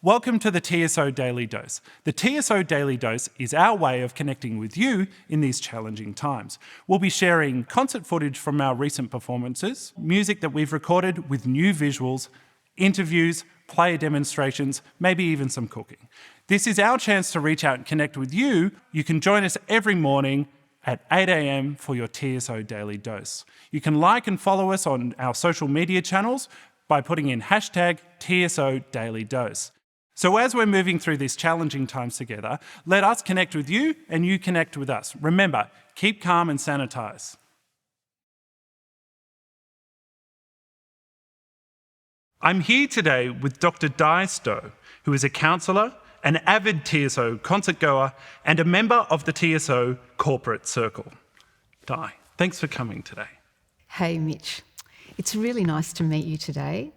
Welcome to the TSO Daily Dose. The TSO Daily Dose is our way of connecting with you in these challenging times. We'll be sharing concert footage from our recent performances, music that we've recorded with new visuals, interviews, player demonstrations, maybe even some cooking. This is our chance to reach out and connect with you. You can join us every morning at 8 a.m. for your TSO Daily Dose. You can like and follow us on our social media channels by putting in hashtag TSO Daily Dose. So as we're moving through these challenging times together, let us connect with you and you connect with us. Remember, keep calm and sanitise. I'm here today with Dr. Stow, who is a counsellor, an avid TSO concert goer, and a member of the TSO corporate circle. Di, thanks for coming today. Hey Mitch, it's really nice to meet you today.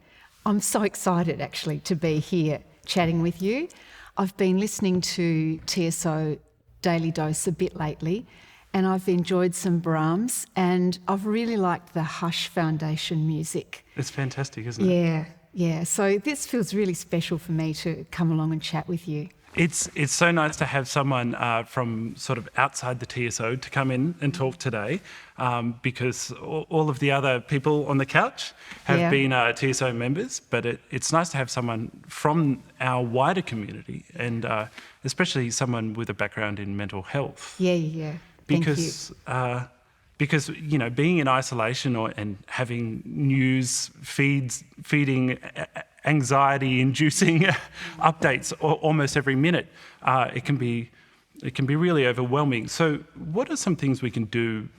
I'm so excited actually to be here chatting with you. I've been listening to TSO Daily Dose a bit lately and I've enjoyed some Brahms and I've really liked the Hush Foundation music. It's fantastic, isn't it? Yeah. So this feels really special for me to come along and chat with you. It's so nice to have someone from sort of outside the TSO to come in and talk today because all of the other people on the couch have been TSO members, but it's nice to have someone from our wider community and especially someone with a background in mental health. Yeah. Because you know, being in isolation and having news feeding anxiety-inducing updates almost every minute, it can be really overwhelming. So, what are some things we can do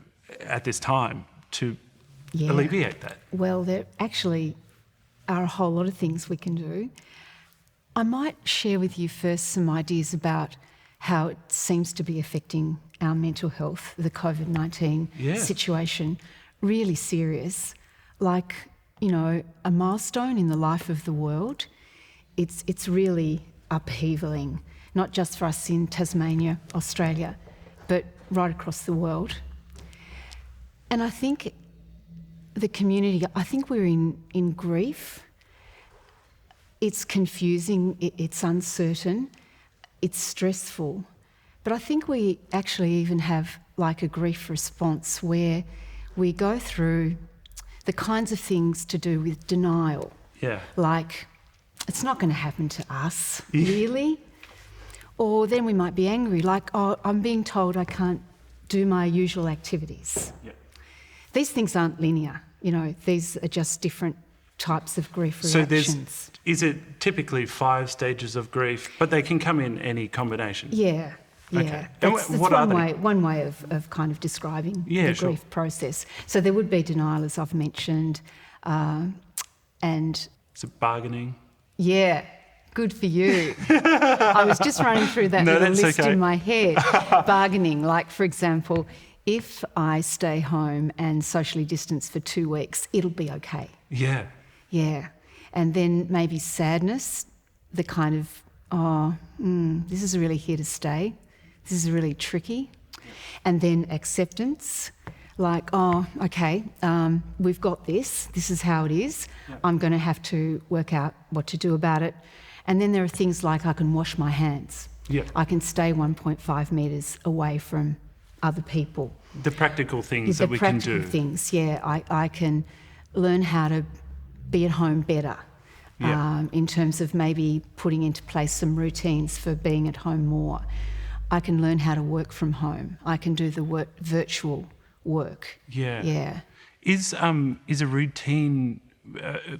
at this time to alleviate that? Well, there actually are a whole lot of things we can do. I might share with you first some ideas about how it seems to be affecting our mental health, the COVID-19 situation, really serious. Like, you know, a milestone in the life of the world. It's really upheavaling, not just for us in Tasmania, Australia, but right across the world. And I think the community, I think we're in grief. It's confusing, it's uncertain, it's stressful. But I think we actually even have like a grief response where we go through the kinds of things to do with denial. Yeah. Like, it's not going to happen to us, really. Or then we might be angry, like, oh, I'm being told I can't do my usual activities. Yeah. These things aren't linear, you know, these are just different types of grief reactions. So is it typically 5 stages of grief, but they can come in any combination? Yeah. Okay. That's one way of kind of describing the grief process. So there would be denial, as I've mentioned, and... Is it bargaining? Yeah, good for you. I was just running through that little list in my head. Bargaining, like, for example, if I stay home and socially distance for 2 weeks, it'll be okay. Yeah. And then maybe sadness, the kind of, this is really here to stay. This is really tricky. And then acceptance, like, we've got this. This is how it is. Yeah. I'm going to have to work out what to do about it. And then there are things like I can wash my hands. Yeah. I can stay 1.5 metres away from other people. The practical things that we can do. The practical things, I can learn how to be at home better. In terms of maybe putting into place some routines for being at home more. I can learn how to work from home. I can do the virtual work. Yeah. Is a routine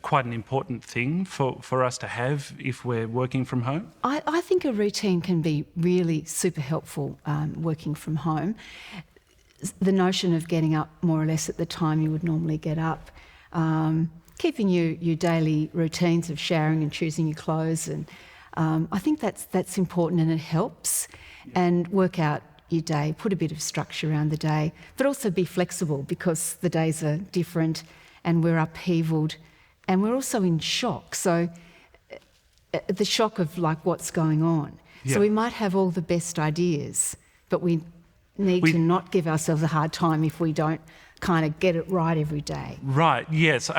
quite an important thing for us to have if we're working from home? I think a routine can be really super helpful working from home. The notion of getting up more or less at the time you would normally get up, keeping your daily routines of showering and choosing your clothes, and I think that's important and it helps. And work out your day, put a bit of structure around the day, but also be flexible because the days are different and we're upheavaled and we're also in shock. So the shock of like what's going on. Yeah. So we might have all the best ideas, but we need to not give ourselves a hard time if we don't kind of get it right every day. Right, yes.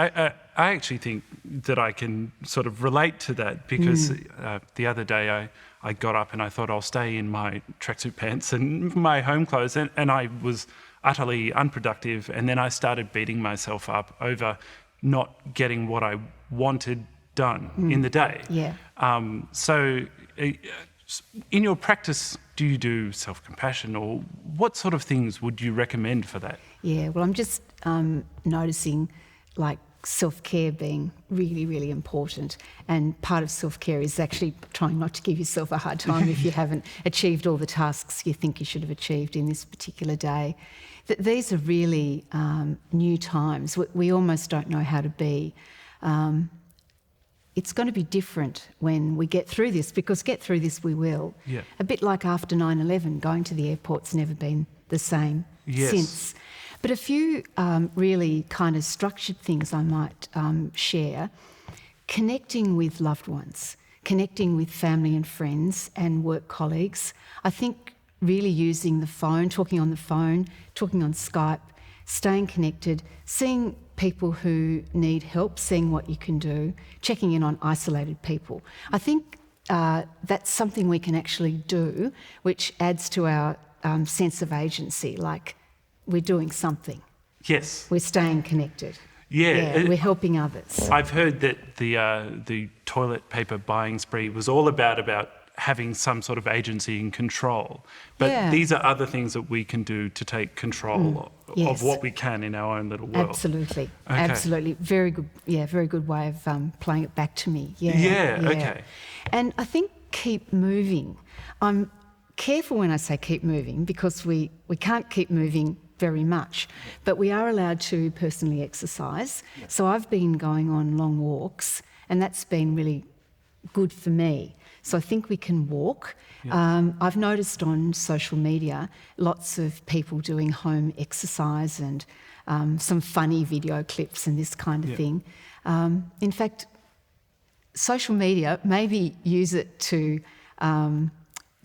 I actually think that I can sort of relate to that because the other day I got up and I thought I'll stay in my tracksuit pants and my home clothes, and I was utterly unproductive, and then I started beating myself up over not getting what I wanted done in the day. Yeah. So in your practice, do you do self-compassion, or what sort of things would you recommend for that? Yeah, well, I'm just noticing like self-care being really, really important. And part of self-care is actually trying not to give yourself a hard time if you haven't achieved all the tasks you think you should have achieved in this particular day. These are really new times. We almost don't know how to be. It's going to be different when we get through this, because get through this we will. Yeah. A bit like after 9/11, going to the airport's never been the same since. But a few really kind of structured things I might share. Connecting with loved ones, connecting with family and friends and work colleagues. I think really using the phone, talking on the phone, talking on Skype, staying connected, seeing people who need help, seeing what you can do, checking in on isolated people. I think that's something we can actually do, which adds to our sense of agency, like we're doing something. Yes. We're staying connected. Yeah. We're helping others. I've heard that the toilet paper buying spree was all about having some sort of agency and control. But these are other things that we can do to take control of what we can in our own little world. Absolutely. Okay. Absolutely. Very good. Yeah, very good way of playing it back to me. Okay. And I think keep moving. I'm careful when I say keep moving, because we can't keep moving very much, but we are allowed to personally exercise. So I've been going on long walks, and that's been really good for me. So I think we can walk. I've noticed on social media lots of people doing home exercise and some funny video clips and this kind of thing. In fact, social media, maybe use it to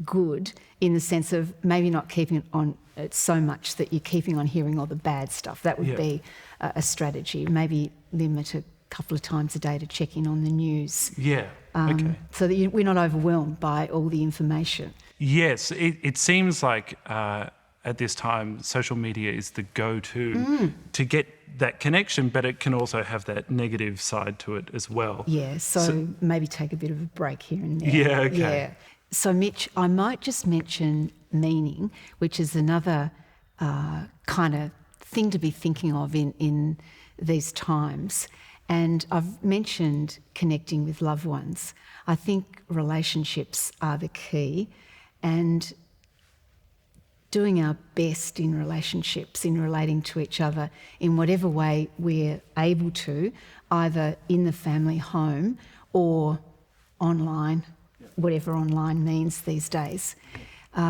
good in the sense of maybe not keeping it on so much that you're keeping on hearing all the bad stuff. That would be a strategy. Maybe limit a couple of times a day to check in on the news. So that we're not overwhelmed by all the information. Yes, it seems like at this time social media is the go-to to get that connection, but it can also have that negative side to it as well. Yeah, so maybe take a bit of a break here and there. Yeah, okay. Yeah. So Mitch, I might just mention meaning, which is another kind of thing to be thinking of in these times. And I've mentioned connecting with loved ones. I think relationships are the key, and doing our best in relationships, in relating to each other in whatever way we're able to, either in the family home or online, whatever online means these days.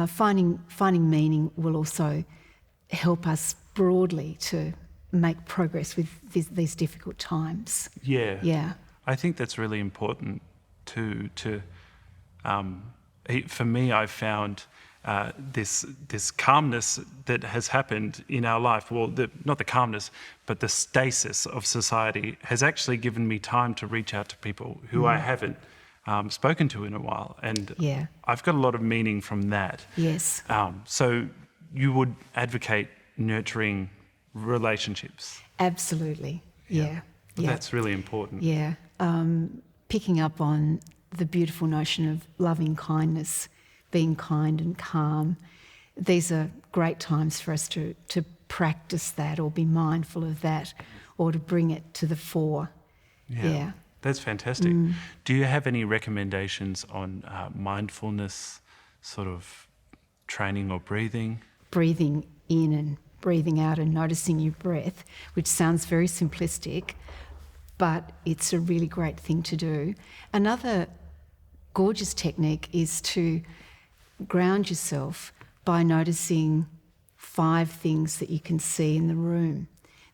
Finding meaning will also help us broadly to make progress with these difficult times. Yeah. I think that's really important too. For me, I've found this calmness that has happened in our life. Well, not the calmness, but the stasis of society has actually given me time to reach out to people who I haven't spoken to in a while, and I've got a lot of meaning from that. Yes. So you would advocate nurturing relationships? Absolutely. Yeah. That's really important. Yeah. Picking up on the beautiful notion of loving kindness, being kind and calm. These are great times for us to practice that, or be mindful of that, or to bring it to the fore. Yeah. That's fantastic. Do you have any recommendations on mindfulness sort of training or breathing? Breathing in and breathing out and noticing your breath, which sounds very simplistic, but it's a really great thing to do. Another gorgeous technique is to ground yourself by noticing 5 things that you can see in the room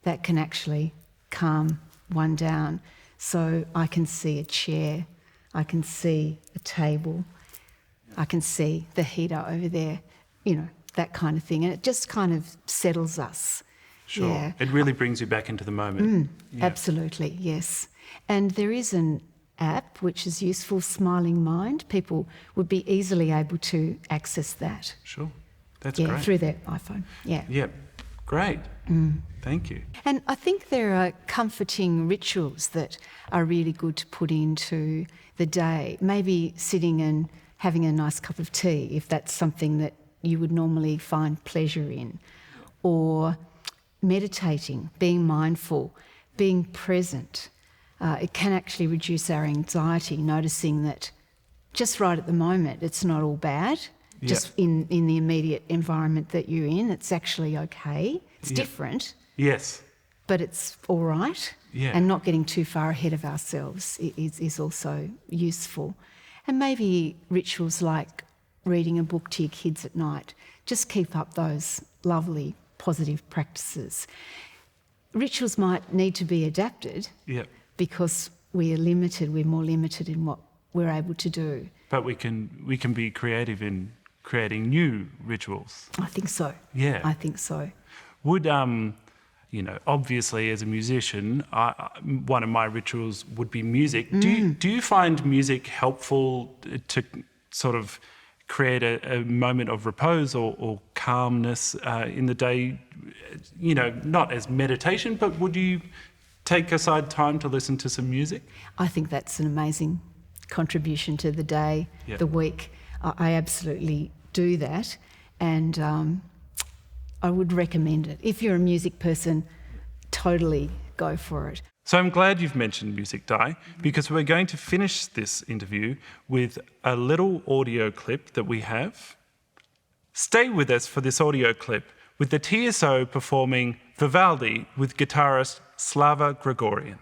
that can actually calm one down. So I can see a chair, I can see a table, I can see the heater over there, that kind of thing. And it just kind of settles us. Sure. Yeah. It really brings you back into the moment. Yeah. Absolutely, yes. And there is an app which is useful, Smiling Mind. People would be easily able to access that. Sure. That's Yeah, great. through their iPhone. Yeah. Yep. Great. Thank you. And I think there are comforting rituals that are really good to put into the day. Maybe sitting and having a nice cup of tea, if that's something that you would normally find pleasure in. Or meditating, being mindful, being present. It can actually reduce our anxiety, noticing that just right at the moment, it's not all bad. Just in the immediate environment that you're in, it's actually okay. It's different, Yes. but it's all right. Yeah. And not getting too far ahead of ourselves is also useful. And maybe rituals like reading a book to your kids at night. Just keep up those lovely, positive practices. Rituals might need to be adapted because we are limited, we're more limited in what we're able to do. But we can be creative in creating new rituals. I think so. Yeah. I think so. Would, obviously as a musician, one of my rituals would be music. Do you find music helpful to sort of create a moment of repose or calmness in the day? Not as meditation, but would you take aside time to listen to some music? I think that's an amazing contribution to the day, the week. I absolutely do that, and I would recommend it. If you're a music person, totally go for it. So I'm glad you've mentioned music, Di, because we're going to finish this interview with a little audio clip that we have. Stay with us for this audio clip with the TSO performing Vivaldi with guitarist Slava Grigoryan.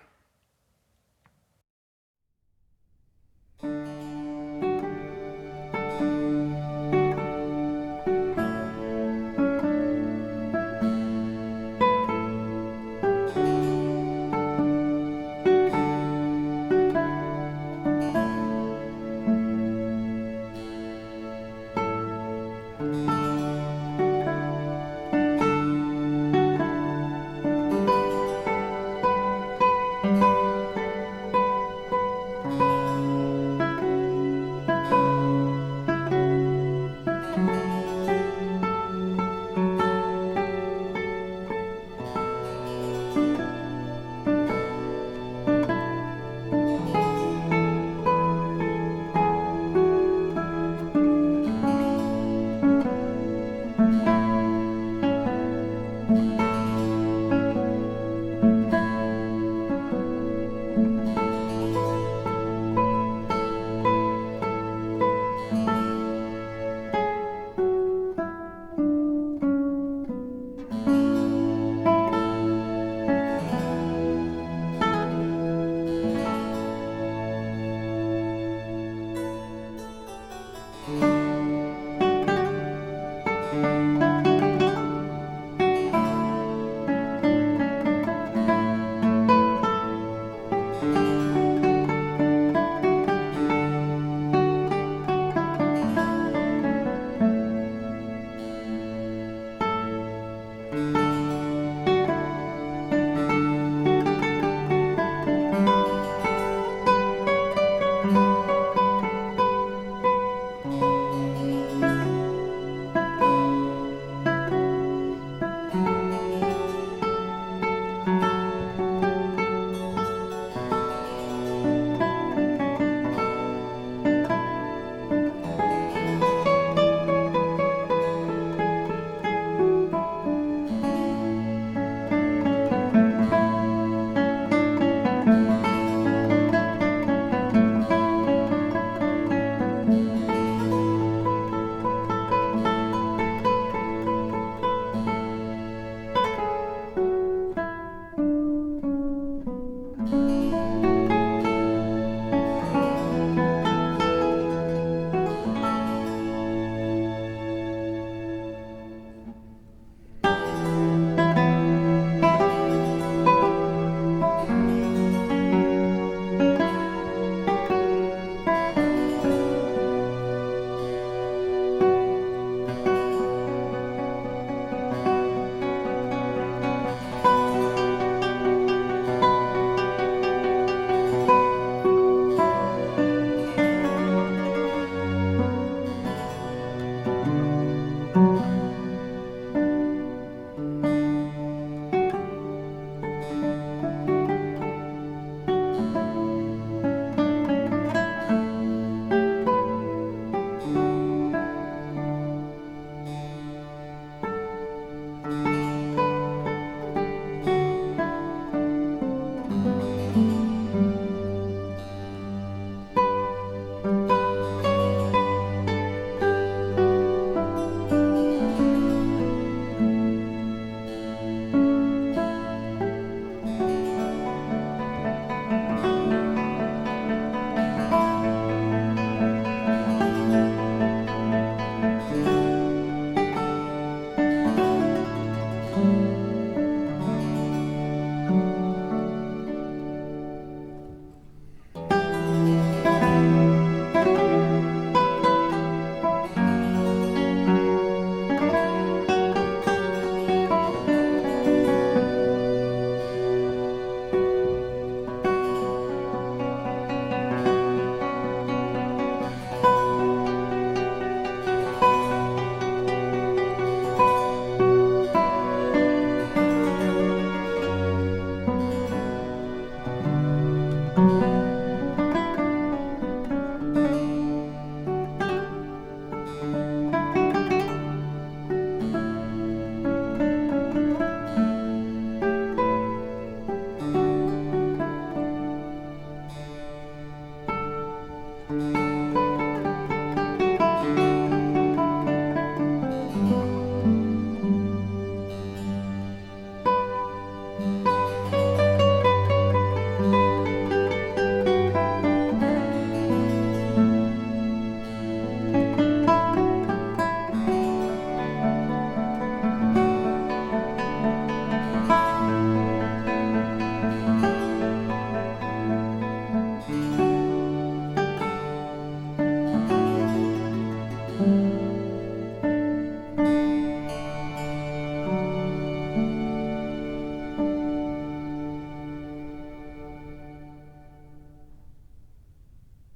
you.